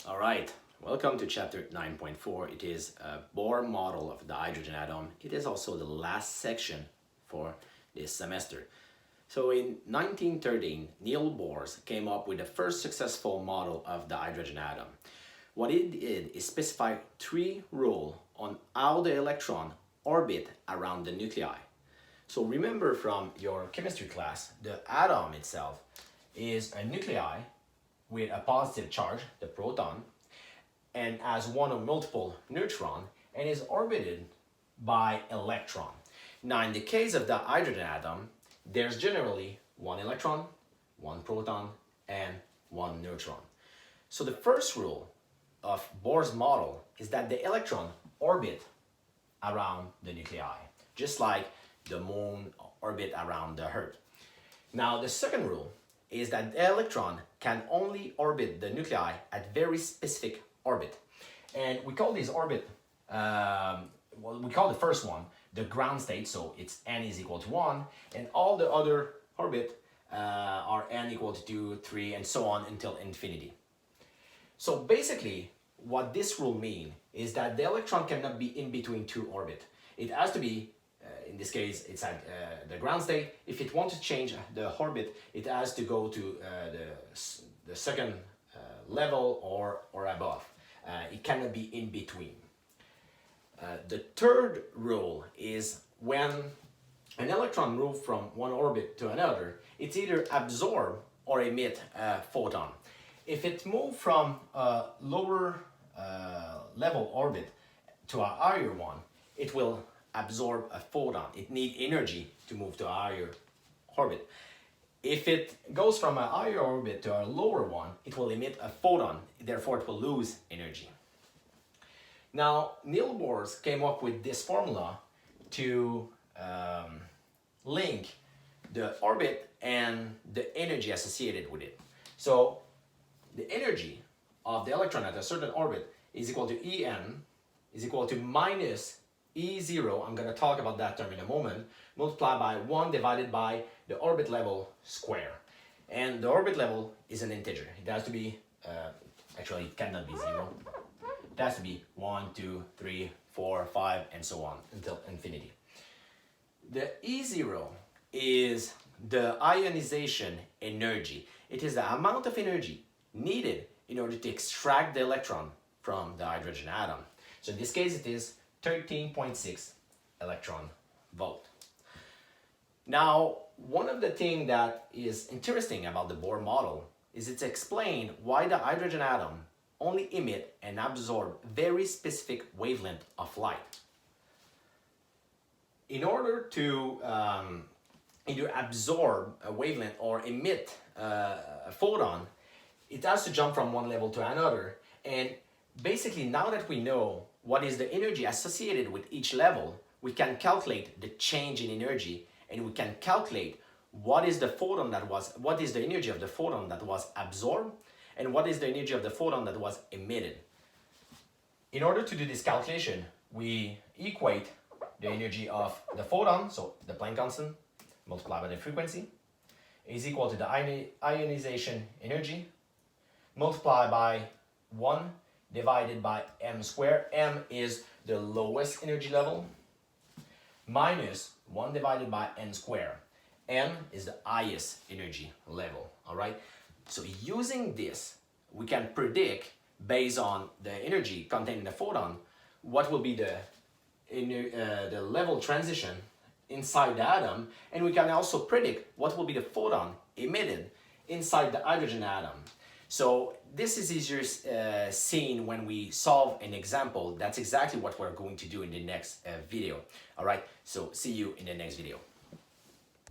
All right, welcome to chapter 9.4. It is a Bohr model of the hydrogen atom. It is also the last section for this semester. So in 1913, Niels Bohr came up with the first successful model of the hydrogen atom. What it did is specify three rules on how the electron orbit around the nuclei. So remember from your chemistry class, the atom itself is a nuclei with a positive charge, the proton, and has one or multiple neutron, and is orbited by electron. Now in the case of the hydrogen atom, there's generally one electron, one proton, and one neutron. So the first rule of Bohr's model is that the electron orbit around the nuclei, just like the moon orbit around the Earth. Now the second rule is that the electron can only orbit the nuclei at very specific orbit. And we call this orbit, we call the first one the ground state, so it's n is equal to 1, and all the other orbit are n equal to 2, 3, and so on until infinity. So basically, what this rule means is that the electron cannot be in between two orbits. It has to be in this case, it's at the ground state. If it wants to change the orbit, it has to go to the second level or above. It cannot be in between. The third rule is when an electron moves from one orbit to another, it's either absorb or emit a photon. If it moves from a lower level orbit to a higher one, it will absorb a photon. It needs energy to move to a higher orbit. If it goes from a higher orbit to a lower one, it will emit a photon, therefore it will lose energy. Now, Niels Bohr came up with this formula to link the orbit and the energy associated with it. So, the energy of the electron at a certain orbit is equal to En is equal to minus E0, I'm going to talk about that term in a moment, multiplied by 1 divided by the orbit level square. And the orbit level is an integer. It has to be, actually it cannot be 0. It has to be 1, 2, 3, 4, 5, and so on until infinity. The E0 is the ionization energy. It is the amount of energy needed in order to extract the electron from the hydrogen atom. So in this case it is 13.6 electron volt. Now, one of the things that is interesting about the Bohr model is it's explained why the hydrogen atom only emit and absorb very specific wavelength of light. In order to either absorb a wavelength or emit a photon, it has to jump from one level to another. And basically, now that we know what is the energy associated with each level, we can calculate the change in energy, and we can calculate what is the energy of the photon that was absorbed, and what is the energy of the photon that was emitted. In order to do this calculation, we equate the energy of the photon, so the Planck constant multiplied by the frequency, is equal to the ionization energy multiplied by 1 divided by m squared. M is the lowest energy level, minus 1 divided by n squared. N is the highest energy level, all right? So using this, we can predict, based on the energy contained in the photon, what will be the level transition inside the atom, and we can also predict what will be the photon emitted inside the hydrogen atom. So this is easier seen when we solve an example. That's exactly what we're going to do in the next video. All right, so see you in the next video.